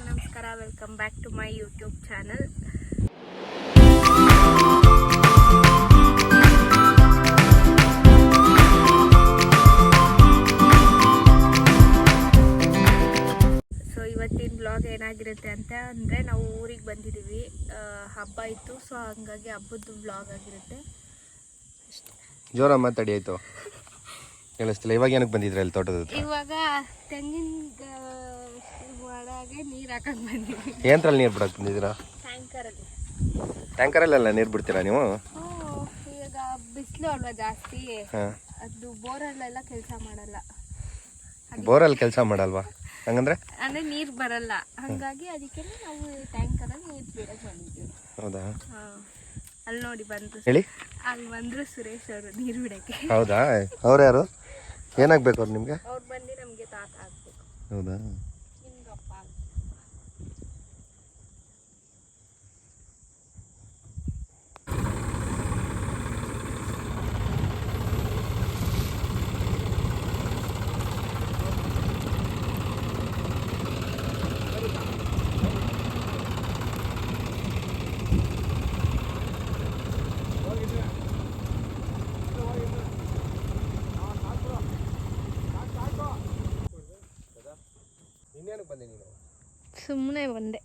ಎಲ್ಲರಿಗೂ ನಮಸ್ಕಾರ. Welcome back to my YouTube channel. So ಇವತ್ತಿನ ಬ್ಲಾಗ್ ಏನಾಗಿರುತ್ತೆ ಅಂತ ಅಂದರೆ, ನಾವು ಊರಿಗೆ ಬಂದಿದ್ದೀವಿ, ಹಬ್ಬ ಇತ್ತು. ಸೊ ಹಂಗಾಗಿ ಹಬ್ಬದ ಬ್ಲಾಗ್ ಆಗಿರುತ್ತೆ. ಜೋರ ಮಾತಾಡಿ ಆಯಿತು, ಕೇಳಿಸ್ತಿಲ್ಲ. ಇವಾಗ ಏನಕ್ಕೆ ಬಂದಿದ್ರೆ ಅಲ್ಲಿ ತೋಟದ ಹತ್ರ? ಇವಾಗ ತೆಂಗಿನ ಒಳಗೆ ನೀರು ಹಾಕಕ್ಕೆ ಬಂದಿದ್ದೀವಿ. ಏನ್ರಲ್ಲಿ ನೀರು ಬಿಡಕ್ಕೆ ಬಂದಿದ್ದೀರಾ? ಟ್ಯಾಂಕರಲ್ಲಿ. ಟ್ಯಾಂಕರಲ್ಲೆಲ್ಲ ನೀರು ಬಿಡ್ತೀರಾ ನೀವು? ಈಗ ಬಿಸಿಲು ಅಲ್ವಾ ಜಾಸ್ತಿ, ಅದು ಬೋರಲ್ಲೆಲ್ಲ ಕೆಲಸ ಮಾಡಲ್ಲ. ಬೋರಲ್ಲಿ ಕೆಲಸ ಮಾಡಲ್ವಾ? ಹಂಗಂದ್ರೆ ಅಂದರೆ ನೀರು ಬರಲ್ಲ, ಹಾಗಾಗಿ ಅದಕ್ಕೆ ನಾವು ಟ್ಯಾಂಕರಲ್ಲಿ ನೀರು ಬಿಡಕ್ಕೆ ಬಂದಿದ್ದೀವಿ. ಹೌದಾ? ಅಲ್ಲಿ ನೋಡಿ ಬಂದರು, ಹೇಳಿ. ಅಲ್ಲಿ ಬಂದರು ಸುರೇಶ್ ಅವರು ನೀರು ಬಿಡೋಕ್ಕೆ. ಹೌದಾ? ಅವ್ರು ಯಾರು? ಏನಾಗಬೇಕು ಅವ್ರು ನಿಮಗೆ? ಅವ್ರು ಬಂದು ನಮಗೆ ತಾತ ಆಗಬೇಕು. ಹೌದಾ? ನಿಮ್ಗಪ್ಪ ಸುಮ್ಮನೆ ಬಂದೆ.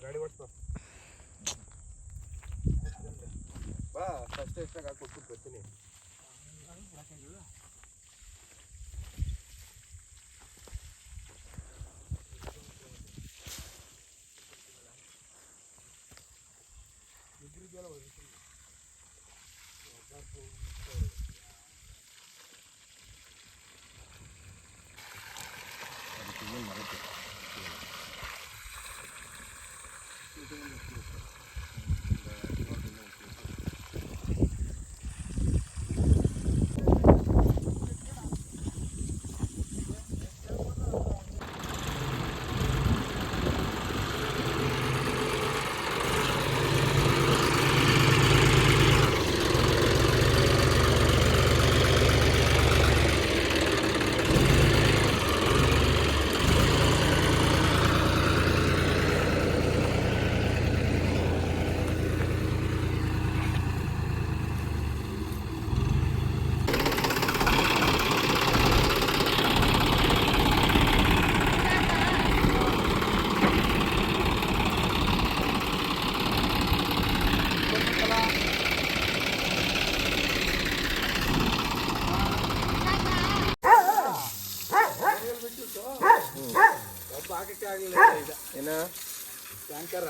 ಗಾಡಿ ಓಡಿಸ್ಬಾ ಬಾ, ಫಸ್ಟ್ ಎಷ್ಟಾಗ ಹಾಕ್ಬಿಟ್ಟು ಬರ್ತೀನಿ. ಏನು ಟ್ಯಾಂಕರ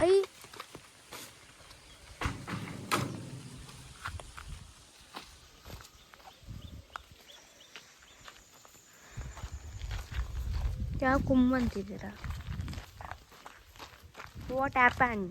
ಐ ಯಾವ ಕುಮ್ಮಂತಿದ್ದೀರಾ? What happen?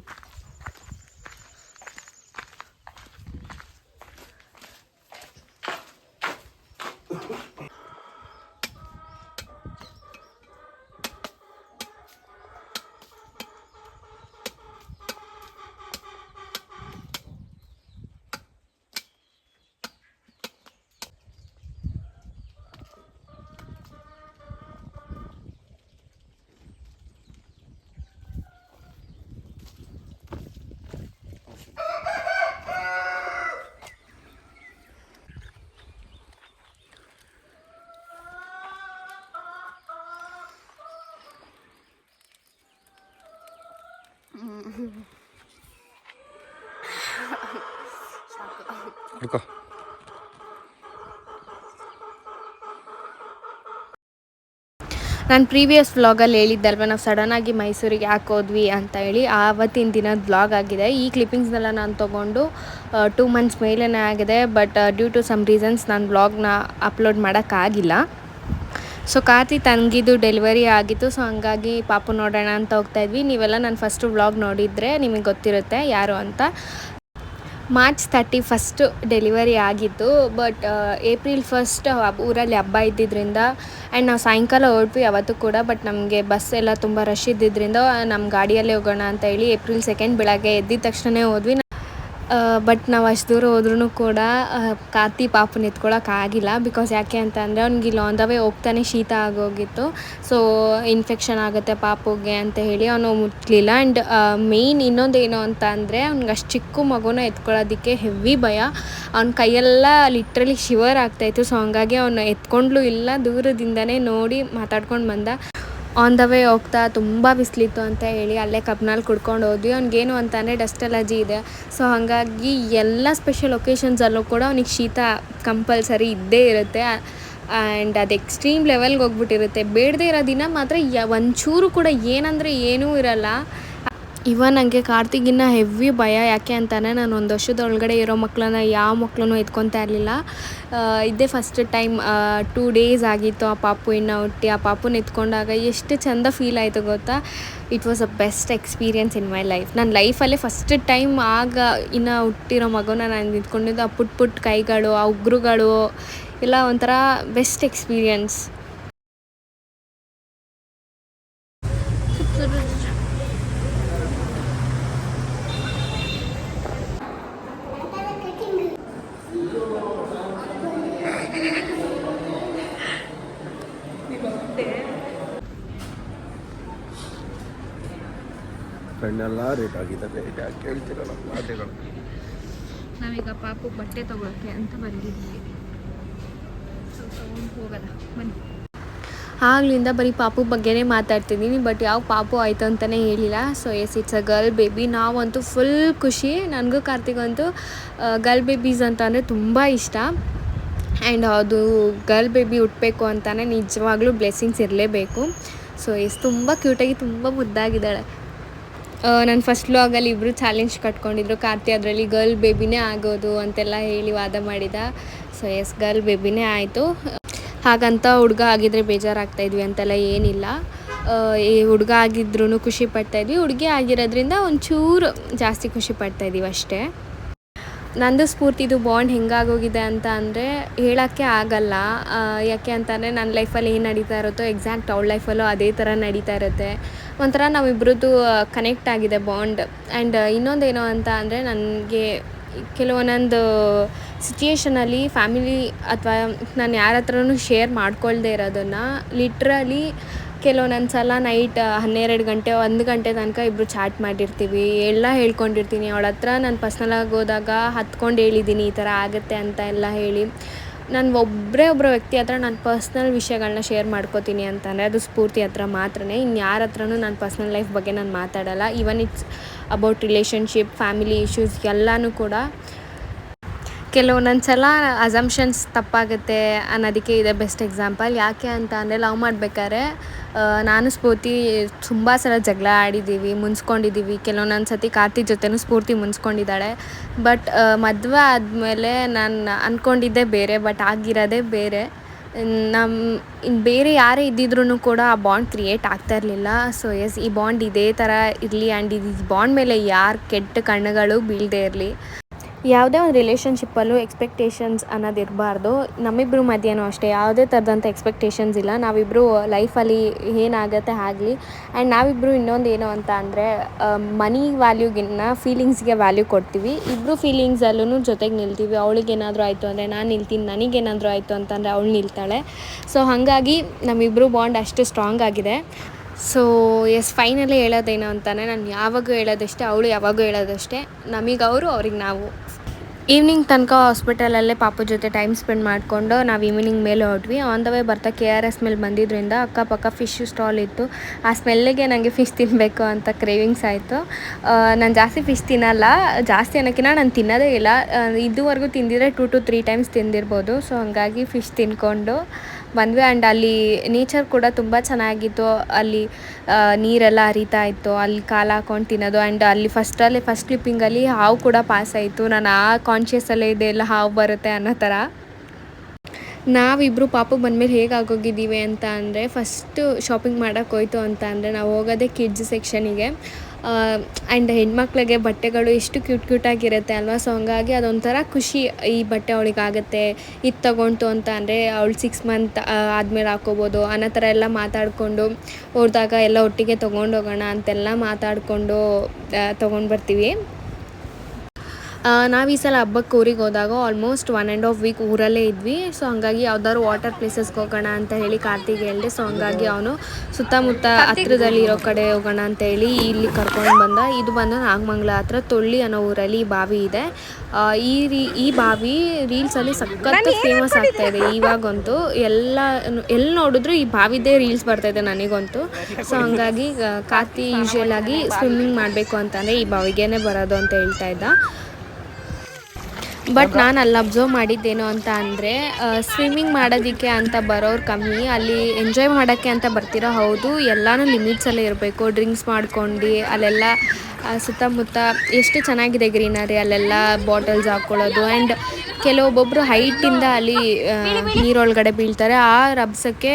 ಹಿಡ್ಕೋ. ನಾನು ಪ್ರೀವಿಯಸ್ ವ್ಲಾಗಲ್ಲಿ ಹೇಳಿದ್ದಲ್ವ, ನಾವು ಸಡನ್ನಾಗಿ ಮೈಸೂರಿಗೆ ಹಾಕೋದ್ವಿ ಅಂತ ಹೇಳಿ. ಆವತ್ತಿನ ದಿನದ ವ್ಲಾಗ್ ಆಗಿದೆ. ಈ ಕ್ಲಿಪ್ಪಿಂಗ್ಸ್ನೆಲ್ಲ ನಾನು ತೊಗೊಂಡು 2 months ಮೇಲೇ ಆಗಿದೆ. But due to some reasons ನಾನು ವ್ಲಾಗ್ನ ಅಪ್ಲೋಡ್ ಮಾಡೋಕ್ಕಾಗಿಲ್ಲ. ಸೊ ಕಾರ್ತಿ ತಂಗಿದು ಡೆಲಿವರಿ ಆಗಿತ್ತು. ಸೊ ಹಂಗಾಗಿ ಪಾಪು ನೋಡೋಣ ಅಂತ ಹೋಗ್ತಾಯಿದ್ವಿ. ನೀವೆಲ್ಲ ನನ್ನ ಫಸ್ಟು ವ್ಲಾಗ್ ನೋಡಿದರೆ ನಿಮಗೆ ಗೊತ್ತಿರುತ್ತೆ ಯಾರು ಅಂತ. ಮಾರ್ಚ್ 31 ಡೆಲಿವರಿ ಆಗಿತ್ತು. ಬಟ್ ಏಪ್ರಿಲ್ 1 ಊರಲ್ಲಿ ಹಬ್ಬ ಇದ್ದಿದ್ದರಿಂದ ಆ್ಯಂಡ್ ನಾವು ಸಾಯಂಕಾಲ ಹೊರಟ್ವಿ ಅವತ್ತು ಕೂಡ. ಬಟ್ ನಮಗೆ ಬಸ್ ಎಲ್ಲ ತುಂಬ ರಶ್ ಇದ್ದಿದ್ದರಿಂದ ನಮ್ಮ ಗಾಡಿಯಲ್ಲೇ ಹೋಗೋಣ ಅಂತ ಹೇಳಿ ಏಪ್ರಿಲ್ 2 ಬೆಳಗ್ಗೆ ಎದ್ದಿದ ತಕ್ಷಣ ಹೋದ್ವಿ. ಬಟ್ ನಾವು ಅಷ್ಟು ದೂರ ಹೋದ್ರೂ ಕೂಡ ಕಾರ್ತಿ ಪಾಪುನ ಎತ್ಕೊಳ್ಳೋಕ್ಕಾಗಿಲ್ಲ. ಬಿಕಾಸ್ ಯಾಕೆ ಅಂತ ಅಂದರೆ ಅವ್ನಿಗೆ ಇಲ್ಲಿ ಆನ್ ದ ವೇ ಹೋಗ್ತಾನೆ ಶೀತ ಆಗೋಗಿತ್ತು. ಸೊ ಇನ್ಫೆಕ್ಷನ್ ಆಗುತ್ತೆ ಪಾಪುಗೆ ಅಂತ ಹೇಳಿ ಅವನು ಮುಟ್ಲಿಲ್ಲ. ಆ್ಯಂಡ್ ಮೇಯ್ನ್ ಇನ್ನೊಂದೇನು ಅಂತ ಅಂದರೆ ಅವ್ನಿಗೆ ಅಷ್ಟು ಚಿಕ್ಕ ಮಗುನ ಎತ್ಕೊಳ್ಳೋದಕ್ಕೆ ಹೆವಿ ಭಯ. ಅವ್ನ ಕೈಯೆಲ್ಲ ಲಿಟ್ರಲಿ ಶಿವರ್ ಆಗ್ತಾಯಿತ್ತು. ಸೊ ಹಂಗಾಗಿ ಅವನು ಎತ್ಕೊಂಡ್ಲೂ ಇಲ್ಲ, ದೂರದಿಂದನೇ ನೋಡಿ ಮಾತಾಡ್ಕೊಂಡು ಬಂದ. ಆನ್ ದ ವೇ ಹೋಗ್ತಾ ತುಂಬ ಬಿಸಿಲಿತ್ತು ಅಂತ ಹೇಳಿ ಅಲ್ಲೇ ಕಬ್ನಲ್ಲಿ ಕುಡ್ಕೊಂಡು ಹೋದ್ವಿ. ಅವ್ನಿಗೇನು ಅಂತಂದರೆ ಡಸ್ಟ್ ಅಲರ್ಜಿ ಇದೆ. ಸೊ ಹಾಗಾಗಿ ಎಲ್ಲ ಸ್ಪೆಷಲ್ ಒಕೇಶನ್ಸಲ್ಲೂ ಕೂಡ ಅವ್ನಿಗೆ ಶೀತ ಕಂಪಲ್ಸರಿ ಇದ್ದೇ ಇರುತ್ತೆ. ಆ್ಯಂಡ್ ಅದು ಎಕ್ಸ್ಟ್ರೀಮ್ ಲೆವೆಲ್ಗೆ ಹೋಗ್ಬಿಟ್ಟಿರುತ್ತೆ. ಬೇಡದೇ ಇರೋ ದಿನ ಮಾತ್ರ ಒಂಚೂರು ಕೂಡ ಏನಂದರೆ ಏನೂ ಇರಲ್ಲ. ಇವನ್ ನನಗೆ ಕಾರ್ತಿಗಿನ್ನ ಹೆವಿ ಭಯ. ಯಾಕೆ ಅಂತಾನೆ ನಾನು 1 ವರ್ಷದ ಒಳಗಡೆ ಇರೋ ಮಕ್ಕಳನ್ನ ಯಾವ ಮಕ್ಕಳನ್ನೂ ಎತ್ಕೊತಾ ಇರಲಿಲ್ಲ. ಇದೇ ಫಸ್ಟ್ ಟೈಮ್ 2 ಡೇಸ್ ಆಗಿತ್ತು ಆ ಪಾಪು ಇನ್ನು ಹುಟ್ಟಿ. ಆ ಪಾಪುನ ಎತ್ಕೊಂಡಾಗ ಎಷ್ಟು ಚೆಂದ ಫೀಲ್ ಆಯಿತು ಗೊತ್ತಾ. It was a best experience in my life. ನನ್ನ ಲೈಫಲ್ಲೇ ಫಸ್ಟ್ ಟೈಮ್ ಆಗ ಇನ್ನು ಹುಟ್ಟಿರೋ ಮಗುನ ನಾನು ನಿಂತ್ಕೊಂಡಿದ್ದು. ಆ ಪುಟ್ಟ ಕೈಗಳು, ಆ ಉಗುರುಗಳು ಎಲ್ಲ ಒಂಥರ ಬೆಸ್ಟ್ ಎಕ್ಸ್ಪೀರಿಯನ್ಸ್. ಕಣ್ಣೆಲ್ಲ ರೇಟ್ ಆಗಿದೆ. ರೇಟ್ ಯಾಕೆ ಕೇಳ್ತಿರಲ್ಲ ಮಾತೆಗಳು. ನಾವೀಗ ಪಾಪು ಬಟ್ಟೆ ತೊಗೊಳಕ್ಕೆ ಅಂತ ಬಂದಿದ್ವಿ. ಹೋಗೋಣ ಬನ್ನಿ. ಆಗ್ಲಿಂದ ಬರೀ ಪಾಪು ಬಗ್ಗೆನೇ ಮಾತಾಡ್ತಿದ್ದೀನಿ. ಬಟ್ ಯಾವ ಪಾಪು ಆಯಿತು ಅಂತಲೇ ಹೇಳಿಲ್ಲ. So yes, it's a girl baby. ನಾವಂತೂ ಫುಲ್ ಖುಷಿ. ನನಗೂ ಕಾರ್ತಿಗಂತೂ ಗರ್ಲ್ ಬೇಬೀಸ್ ಅಂತ ಅಂದರೆ ತುಂಬ ಇಷ್ಟ. ಆ್ಯಂಡ್ ಅದು ಗರ್ಲ್ ಬೇಬಿ ಹುಟ್ಟಬೇಕು ಅಂತಲೇ ನಿಜವಾಗ್ಲೂ ಬ್ಲೆಸ್ಸಿಂಗ್ಸ್ ಇರಲೇಬೇಕು. ಸೊ ಎಸ್, ತುಂಬ ಕ್ಯೂಟಾಗಿ ತುಂಬ ಮುದ್ದಾಗಿದ್ದಾಳೆ. ನನ್ನ ಫಸ್ಟ್ ವ್ಲಾಗಲ್ಲಿ ಇಬ್ಬರು ಚಾಲೆಂಜ್ ಕಟ್ಕೊಂಡಿದ್ರು. ಕಾರ್ತಿ ಅದರಲ್ಲಿ ಗರ್ಲ್ ಬೇಬಿನೇ ಆಗೋದು ಅಂತೆಲ್ಲ ಹೇಳಿ ವಾದ ಮಾಡಿದ. ಸೊ ಎಸ್, ಗರ್ಲ್ ಬೇಬಿನೇ ಆಯಿತು. ಹಾಗಂತ ಹುಡುಗ ಆಗಿದ್ರೆ ಬೇಜಾರಾಗ್ತಾಯಿದ್ವಿ ಅಂತೆಲ್ಲ ಏನಿಲ್ಲ. ಈ ಹುಡುಗ ಆಗಿದ್ರೂ ಖುಷಿ ಪಡ್ತಾಯಿದ್ವಿ. ಹುಡುಗಿ ಆಗಿರೋದ್ರಿಂದ ಒಂಚೂರು ಜಾಸ್ತಿ ಖುಷಿ ಪಡ್ತಾಯಿದ್ದೀವಿ ಅಷ್ಟೇ. ನಂದು ಸ್ಫೂರ್ತಿದು ಬಾಂಡ್ ಹೆಂಗಾಗೋಗಿದೆ ಅಂತ ಅಂದರೆ ಹೇಳೋಕ್ಕೆ ಆಗಲ್ಲ. ಯಾಕೆ ಅಂತಂದರೆ ನನ್ನ ಲೈಫಲ್ಲಿ ಏನು ನಡೀತಾ ಇರುತ್ತೋ ಎಕ್ಸಾಕ್ಟ್ ಅವಳ ಲೈಫಲ್ಲೂ ಅದೇ ಥರ ನಡೀತಾ ಇರುತ್ತೆ. ಒಂಥರ ನಾವಿಬ್ರದ್ದು ಕನೆಕ್ಟ್ ಆಗಿದೆ ಬಾಂಡ್. ಆ್ಯಂಡ್ ಇನ್ನೊಂದೇನು ಅಂತ ಅಂದರೆ ನನಗೆ ಕೆಲವೊಂದೊಂದು ಸಿಚುಯೇಷನಲ್ಲಿ ಫ್ಯಾಮಿಲಿ ಅಥವಾ ನಾನು ಯಾರ ಹತ್ರನೂ ಶೇರ್ ಮಾಡ್ಕೊಳ್ದೇ ಇರೋದನ್ನು ಲಿಟ್ರಲಿ ಕೆಲವೊಂದೊಂದು ಸಲ ನೈಟ್ 12 ಗಂಟೆ 1 ಗಂಟೆ ತನಕ ಇಬ್ಬರು ಚಾಟ್ ಮಾಡಿರ್ತೀವಿ. ಎಲ್ಲ ಹೇಳ್ಕೊಂಡಿರ್ತೀನಿ ಅವಳ ಹತ್ರ. ನಾನು ಪರ್ಸ್ನಲಾಗಿ ಹೋದಾಗ ಹತ್ಕೊಂಡು ಹೇಳಿದ್ದೀನಿ ಈ ಥರ ಆಗುತ್ತೆ ಅಂತ ಎಲ್ಲ ಹೇಳಿ. ನಾನು ಒಬ್ಬರ ವ್ಯಕ್ತಿ ಹತ್ರ ನಾನು ಪರ್ಸ್ನಲ್ ವಿಷಯಗಳನ್ನ ಶೇರ್ ಮಾಡ್ಕೋತೀನಿ ಅಂತಂದರೆ ಅದು ಸ್ಫೂರ್ತಿ ಹತ್ರ ಮಾತ್ರನೇ. ಇನ್ನು ಯಾರ ಹತ್ರನೂ ನನ್ನ ಪರ್ಸ್ನಲ್ ಲೈಫ್ ಬಗ್ಗೆ ನಾನು ಮಾತಾಡಲ್ಲ. Even it's about relationship, family issues ಎಲ್ಲನೂ ಕೂಡ. ಕೆಲವೊಂದೊಂದು ಸಲ ಅಸಂಪ್ಷನ್ಸ್ ತಪ್ಪಾಗುತ್ತೆ ಅನ್ನೋದಕ್ಕೆ ಇದೆ ಬೆಸ್ಟ್ ಎಕ್ಸಾಂಪಲ್. ಯಾಕೆ ಅಂತ ಅಂದರೆ ಲವ್ ಮಾಡಬೇಕಾದ್ರೆ ನಾನು ಸ್ಫೂರ್ತಿ ತುಂಬ ಸಲ ಜಗಳ ಆಡಿದ್ದೀವಿ, ಮುನ್ಸ್ಕೊಂಡಿದ್ದೀವಿ. ಕೆಲವೊಂದೊಂದು ಸತಿ ಕಾರ್ತಿ ಜೊತೆನೂ ಸ್ಫೂರ್ತಿ ಮುನ್ಸ್ಕೊಂಡಿದ್ದಾಳೆ. ಬಟ್ ಮದುವೆ ಆದಮೇಲೆ ನಾನು ಅಂದ್ಕೊಂಡಿದ್ದೇ ಬೇರೆ, ಬಟ್ ಆಗಿರೋದೇ ಬೇರೆ. ಇನ್ನು ಬೇರೆ ಯಾರೇ ಇದ್ದಿದ್ರೂ ಕೂಡ ಆ ಬಾಂಡ್ ಕ್ರಿಯೇಟ್ ಆಗ್ತಾ ಇರಲಿಲ್ಲ. ಸೊ ಎಸ್, ಈ ಬಾಂಡ್ ಇದೇ ಥರ ಇರಲಿ. ಆ್ಯಂಡ್ ಈ ಬಾಂಡ್ ಮೇಲೆ ಯಾರು ಕೆಟ್ಟ ಕಣ್ಣುಗಳು ಬೀಳದೇ ಇರಲಿ. ಯಾವುದೇ ಒಂದು ರಿಲೇಷನ್ಶಿಪ್ಪಲ್ಲೂ ಎಕ್ಸ್ಪೆಕ್ಟೇಷನ್ಸ್ ಅನ್ನೋದು ಇರಬಾರ್ದು. ನಮ್ಮಿಬ್ಬರು ಮಧ್ಯೆನೂ ಅಷ್ಟೇ ಯಾವುದೇ ಥರದಂಥ ಎಕ್ಸ್ಪೆಕ್ಟೇಷನ್ಸ್ ಇಲ್ಲ. ನಾವಿಬ್ಬರು ಲೈಫಲ್ಲಿ ಏನಾಗುತ್ತೆ ಆಗಲಿ. ಆ್ಯಂಡ್ ನಾವಿಬ್ಬರು ಇನ್ನೊಂದು ಏನು ಅಂತ ಅಂದರೆ ಮನಿ ವ್ಯಾಲ್ಯೂಗಿನ್ನ ಫೀಲಿಂಗ್ಸ್ಗೆ ವ್ಯಾಲ್ಯೂ ಕೊಡ್ತೀವಿ. ಇಬ್ಬರು ಫೀಲಿಂಗ್ಸಲ್ಲೂ ಜೊತೆಗೆ ನಿಲ್ತೀವಿ. ಅವಳಿಗೇನಾದರೂ ಆಯಿತು ಅಂದರೆ ನಾನು ನಿಲ್ತೀನಿ, ನನಗೇನಾದರೂ ಆಯಿತು ಅಂತಂದರೆ ಅವಳು ನಿಲ್ತಾಳೆ. ಸೊ ಹಾಗಾಗಿ ನಮ್ಮಿಬ್ಬರು ಬಾಂಡ್ ಅಷ್ಟು ಸ್ಟ್ರಾಂಗ್ ಆಗಿದೆ. ಸೊ ಎಸ್, ಫೈನಲಿ ಹೇಳೋದೇನು ಅಂತಾನೆ ನಾನು ಯಾವಾಗೂ ಹೇಳೋದಷ್ಟೇ, ಅವಳು ಯಾವಾಗೂ ಹೇಳೋದಷ್ಟೇ. ನಮಗೆ ಅವರು, ಅವ್ರಿಗೆ ನಾವು. ಈವ್ನಿಂಗ್ ತನಕ ಹಾಸ್ಪಿಟಲಲ್ಲೇ ಪಾಪು ಜೊತೆ ಟೈಮ್ ಸ್ಪೆಂಡ್ ಮಾಡಿಕೊಂಡು ನಾವು ಈವ್ನಿಂಗ್ ಮೇಲೆ ಹೊರಟ್ವಿ. ಆನ್ ದ ವೇ ಬರ್ತಾ KRS ಮೇಲೆ ಬಂದಿದ್ದರಿಂದ ಅಕ್ಕಪಕ್ಕ ಫಿಶ್ ಸ್ಟಾಲ್ ಇತ್ತು. ಆ ಸ್ಮೆಲ್ಲಿಗೆ ನನಗೆ ಫಿಶ್ ತಿನ್ನಬೇಕು ಅಂತ ಕ್ರೇವಿಂಗ್ಸ್ ಆಯಿತು. ನಾನು ಜಾಸ್ತಿ ಫಿಶ್ ತಿನ್ನಲ್ಲ. ಜಾಸ್ತಿ ಅನ್ನೋಕ್ಕಿಂತ ನಾನು ತಿನ್ನೋದೇ ಇಲ್ಲ. ಇದುವರೆಗೂ ತಿಂದಿದ್ರೆ 2 to 3 ಟೈಮ್ಸ್ ತಿಂದಿರ್ಬೋದು. ಸೊ ಹಾಗಾಗಿ ಫಿಶ್ ತಿನ್ಕೊಂಡು ಬಂದ್ವಿ. ಆ್ಯಂಡ್ ಅಲ್ಲಿ ನೇಚರ್ ಕೂಡ ತುಂಬ ಚೆನ್ನಾಗಿತ್ತು. ಅಲ್ಲಿ ನೀರೆಲ್ಲ ಹರಿತಾ ಇತ್ತು. ಅಲ್ಲಿ ಕಾಲು ಹಾಕೊಂಡು ತಿನ್ನೋದು. ಆ್ಯಂಡ್ ಅಲ್ಲಿ ಫಸ್ಟ್ ಕ್ಲಿಪ್ಪಿಂಗಲ್ಲಿ ಹಾವು ಕೂಡ ಪಾಸ್ ಆಯಿತು. ನಾನು ಆ ಕಾನ್ಷಿಯಸಲ್ಲೇ ಇದೆ, ಎಲ್ಲ ಹಾವು ಬರುತ್ತೆ ಅನ್ನೋ ಥರ. ನಾವಿಬ್ಬರು ಪಾಪು ಬಂದಮೇಲೆ ಹೇಗೆ ಆಗೋಗಿದ್ದೀವಿ ಅಂತ ಅಂದರೆ ಫಸ್ಟು ಶಾಪಿಂಗ್ ಮಾಡೋಕ್ಕೆ ಹೋಯ್ತು ಅಂತ ಅಂದರೆ ನಾವು ಹೋಗೋದೇ ಕಿಡ್ಸ್ ಸೆಕ್ಷನಿಗೆ. ಆ್ಯಂಡ್ ಹೆಣ್ಮಕ್ಳಿಗೆ ಬಟ್ಟೆಗಳು ಎಷ್ಟು ಕ್ಯೂಟಾಗಿರುತ್ತೆ ಅಲ್ವಾ. ಸೊ ಹಂಗಾಗಿ ಅದೊಂಥರ ಖುಷಿ, ಈ ಬಟ್ಟೆ ಅವಳಿಗಾಗುತ್ತೆ, ಇದು ತೊಗೊಂತು ಅಂತ ಅಂದರೆ ಅವಳು 6 ಮಂತ್ ಆದಮೇಲೆ ಹಾಕ್ಕೋಬೋದು ಅನ್ನೋ ಥರ ಎಲ್ಲ ಮಾತಾಡಿಕೊಂಡು ಹೋದಾಗ ಎಲ್ಲ ಒಟ್ಟಿಗೆ ತೊಗೊಂಡೋಗೋಣ ಅಂತೆಲ್ಲ ಮಾತಾಡಿಕೊಂಡು ತೊಗೊಂಡ್ಬರ್ತೀವಿ. ನಾವು ಈ ಸಲ ಹಬ್ಬಕ್ಕೆ ಊರಿಗೆ ಹೋದಾಗ ಆಲ್ಮೋಸ್ಟ್ 1.5 ವೀಕ್ ಊರಲ್ಲೇ ಇದ್ವಿ. ಸೊ ಹಂಗಾಗಿ ಯಾವ್ದಾದ್ರು ವಾಟರ್ ಪ್ಲೇಸಸ್ಗೆ ಹೋಗೋಣ ಅಂತ ಹೇಳಿ ಕಾರ್ತಿಗೆ ಹೇಳಿದೆ. ಸೊ ಹಂಗಾಗಿ ಅವನು ಸುತ್ತಮುತ್ತ ಹತ್ರದಲ್ಲಿ ಇರೋ ಕಡೆ ಹೋಗೋಣ ಅಂತ ಹೇಳಿ ಇಲ್ಲಿ ಕರ್ಕೊಂಡು ಬಂದ. ಇದು ಬಂದು ನಾಗಮಂಗಲ ಹತ್ರ ತೊಳ್ಳಿ ಅನ್ನೋ ಊರಲ್ಲಿ ಈ ಬಾವಿ ಇದೆ. ಈ ಬಾವಿ ರೀಲ್ಸಲ್ಲಿ ಸಖತ್ ಫೇಮಸ್ ಆಗ್ತಾ ಇದೆ ಇವಾಗಂತೂ. ಎಲ್ಲಿ ನೋಡಿದ್ರು ಈ ಬಾವಿದೇ ರೀಲ್ಸ್ ಬರ್ತಾಯಿದೆ ನನಗಂತೂ. ಸೊ ಹಂಗಾಗಿ ಕಾರ್ತಿ ಯೂಶ್ವಲ್ ಆಗಿ ಸ್ವಿಮ್ಮಿಂಗ್ ಮಾಡಬೇಕು ಅಂತಂದರೆ ಈ ಬಾವಿಗೇನೆ ಬರೋದು ಅಂತ ಹೇಳ್ತಾ ಇದ್ದ. ಬಟ್ ನಾನು ಅಲ್ಲಿ ಅಬ್ಸರ್ವ್ ಮಾಡಿದ್ದೇನು ಅಂತ ಅಂದರೆ ಸ್ವಿಮ್ಮಿಂಗ್ ಮಾಡೋದಕ್ಕೆ ಅಂತ ಬರೋರು ಕಮ್ಮಿ, ಅಲ್ಲಿ ಎಂಜಾಯ್ ಮಾಡೋಕ್ಕೆ ಅಂತ ಬರ್ತಿರೋ. ಹೌದು, ಎಲ್ಲನೂ ಲಿಮಿಟ್ಸಲ್ಲೇ ಇರಬೇಕು. ಡ್ರಿಂಕ್ಸ್ ಮಾಡ್ಕೊಂಡು ಅಲ್ಲೆಲ್ಲ ಸುತ್ತಮುತ್ತ ಎಷ್ಟು ಚೆನ್ನಾಗಿದೆ ಗ್ರೀನರಿ, ಅಲ್ಲೆಲ್ಲ ಬಾಟಲ್ಸ್ ಹಾಕ್ಕೊಳ್ಳೋದು. ಆ್ಯಂಡ್ ಕೆಲವೊಬ್ಬೊಬ್ಬರು ಹೈಟಿಂದ ಅಲ್ಲಿ ನೀರೊಳಗಡೆ ಬೀಳ್ತಾರೆ. ಆ ರಭಸಕ್ಕೆ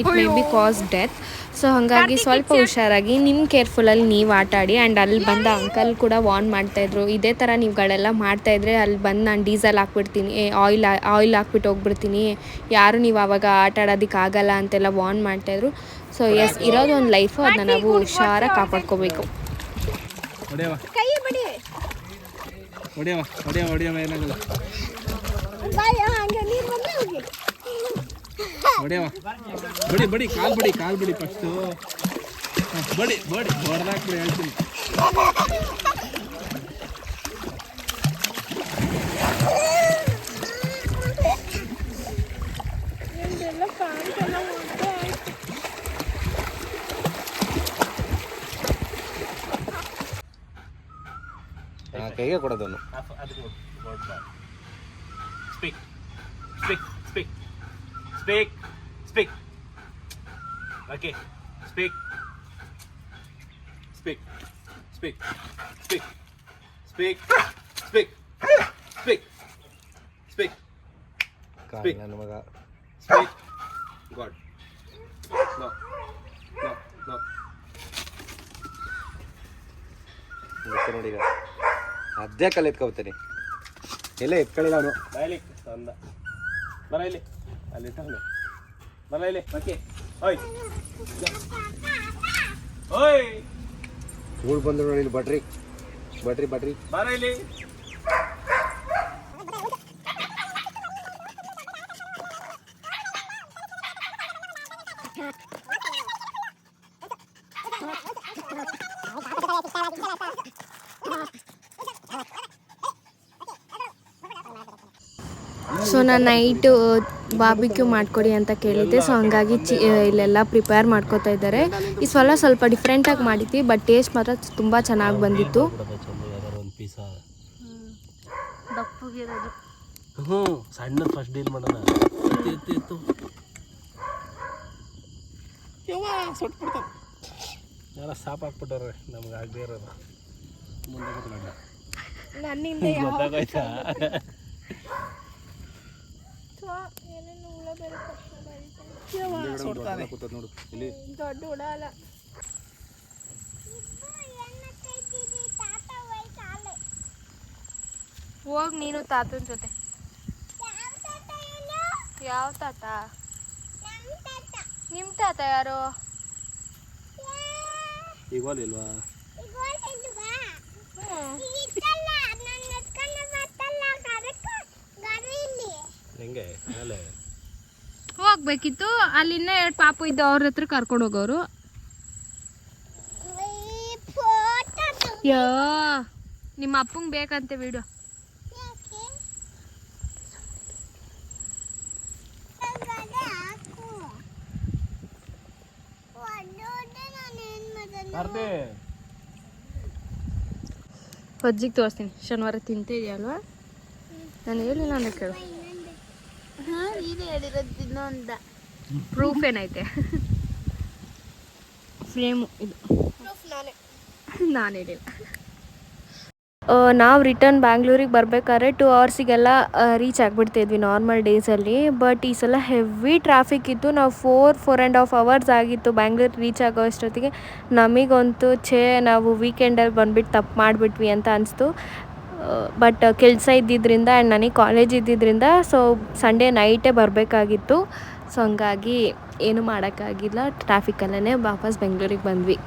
it may be cause death. So ಹಾಗಾಗಿ ಸ್ವಲ್ಪ ಹುಷಾರಾಗಿ ನಿಮ್ಮ ಕೇರ್ಫುಲ್ಲಲ್ಲಿ ನೀವು ಆಟಾಡಿ. ಆ್ಯಂಡ್ ಅಲ್ಲಿ ಬಂದ ಅಂಕಲ್ ಕೂಡ ವಾರ್ನ್ ಮಾಡ್ತಾಯಿದ್ರು, ಇದೇ ಥರ ನೀವುಗಳೆಲ್ಲ ಮಾಡ್ತಾಯಿದ್ರೆ ಅಲ್ಲಿ ಬಂದು ನಾನು ಡೀಸೆಲ್ ಹಾಕ್ಬಿಡ್ತೀನಿ, ಆಯಿಲ್ ಹಾಕ್ಬಿಟ್ಟು ಹೋಗ್ಬಿಡ್ತೀನಿ, ಯಾರು ನೀವು ಆವಾಗ ಆಟ ಆಡೋದಕ್ಕಾಗಲ್ಲ ಅಂತೆಲ್ಲ ವಾರ್ನ್ ಮಾಡ್ತಾಯಿದ್ರು. ಸೊ ಎಸ್, ಇರೋದು ಒಂದು ಲೈಫು, ಅದನ್ನ ನಾವು ಹುಷಾರಾಗಿ ಕಾಪಾಡ್ಕೋಬೇಕು. ಬಡಿ ಕಾಲ್ ಬಿಡಿ ಫಸ್ಟು ಬಡಿ ಹೊಡೆದಾಕ್ಬಿಡಿ ಹೇಳ್ತೀನಿ. ಕೈಗೆ ಕೊಡೋದನ್ನು. Speak. Okay. Speak. ನನ್ನ ಮಗ. Speak. God. No. ನೋಡಿ ಈಗ ಅದೇ ಕಲ್ಲು ಎತ್ಕೊಬತ್ತೀನಿ. ಎಲ್ಲ ಎತ್ಕೊಳ್ಳಿಲ್ಲ ಅವನು. ಬಾಯಲಿ ತಂದ ಬರ ಇಲ್ಲಿ, ಅಲ್ಲಿ ಇಟ್ಟವನೆ ಬರ ಇಲ್ಲಿ. ಓಕೆ ಓಯ್ ಊಳು ಬಂದ್ರು ನೋಡಿ ಇಲ್ಲಿ. ಬಟ್ರಿ ಬರ ಇಲ್ಲಿ. ಸೊ ನಾನು ನೈಟು ಬಾರ್ಬಿಕ್ಯೂ ಮಾಡಿಕೊಡಿ ಅಂತ ಕೇಳಿದ್ದೆ. ಸೊ ಹಂಗಾಗಿ ಇಲ್ಲೆಲ್ಲ ಪ್ರಿಪೇರ್ ಮಾಡ್ಕೋತಾ ಇದ್ದಾರೆ. ಈ ಸ್ವಲ್ಪ ಡಿಫ್ರೆಂಟಾಗಿ ಮಾಡಿದ್ವಿ, ಬಟ್ ಟೇಸ್ಟ್ ಮಾತ್ರ ತುಂಬ ಚೆನ್ನಾಗಿ ಬಂದಿತ್ತು. ಸಣ್ಣ ಫಸ್ಟ್ ಡೀಲ್ ಮಾಡೋಣ. ಯಾರ ಸಾಪ್ ಹಾಕ್ಬಿಟ್ಟಾರೆ ನಮ್ಗೆ ಆಗದೆ ಇರೋದು. ಮುಂದೆ ಗೊತ್ತಾಗೋಯ್ತಾ? ದೊಡ್ಡ ಉಡಾಲ ಹೋಗಿ ನೀನು ತಾತನ ಜೊತೆ. ಯಾವ ತಾತ? ನಿಮ್ಮ ತಾತ ಯಾರು? ಈಗೋಲಿಲ್ವಾ? ಹೆಂಗೆ ಹೋಗ್ಬೇಕಿತ್ತು. ಅಲ್ಲಿನ್ನ 2 ಪಾಪು ಇದ್ದು, ಅವ್ರ ಹತ್ರ ಕರ್ಕೊಂಡು ಹೋಗೋರು. ಯಾ ನಿಮ್ಮ ಅಪ್ಪಂಗೆ ಬೇಕಂತೆ ವಿಡಿಯೋ. ಅಜ್ಜಿಗೆ ತೋರಿಸ್ತೀನಿ. ಶನಿವಾರ ತಿಂತಿದ್ಯಲ್ವಾ? ನಾನು ಹೇಳಿಲ್ಲ ಅಂದ್ರೆ ಕೇಳು. ಪ್ರೂಫ್ ಏನೈತೆ? ಫ್ರೇಮು ಇದು. ನಾನು ಹೇಳಿಲ್ಲ. ನಾವು ರಿಟರ್ನ್ ಬ್ಯಾಂಗ್ಳೂರಿಗೆ ಬರಬೇಕಾದ್ರೆ 2 ಅವರ್ಸಿಗೆಲ್ಲ ರೀಚ್ ಆಗಿಬಿಡ್ತಿದ್ವಿ ನಾರ್ಮಲ್ ಡೇಸಲ್ಲಿ. ಬಟ್ ಈ ಸಲ ಹೆವಿ ಟ್ರಾಫಿಕ್ ಇತ್ತು. ನಾವು 4.5 ಅವರ್ಸ್ ಆಗಿತ್ತು ಬ್ಯಾಂಗ್ಳೂರಿಗೆ ರೀಚ್ ಆಗೋ ಅಷ್ಟೊತ್ತಿಗೆ. ನಮಗಂತೂ ನಾವು ವೀಕೆಂಡಲ್ಲಿ ಬಂದುಬಿಟ್ಟು ತಪ್ಪು ಮಾಡಿಬಿಟ್ವಿ ಅಂತ ಅನಿಸ್ತು. ಬಟ್ ಕೆಲಸ ಇದ್ದಿದ್ದರಿಂದ ಆ್ಯಂಡ್ ನನಗೆ ಕಾಲೇಜ್ ಇದ್ದಿದ್ದರಿಂದ ಸೊ ಸಂಡೇ ನೈಟೇ ಬರಬೇಕಾಗಿತ್ತು. ಸೊ ಹಂಗಾಗಿ ಏನೂ ಮಾಡೋಕ್ಕಾಗಿಲ್ಲ, ಟ್ರಾಫಿಕಲ್ಲೇ ವಾಪಸ್ ಬೆಂಗಳೂರಿಗೆ ಬಂದ್ವಿ.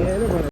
ಏನು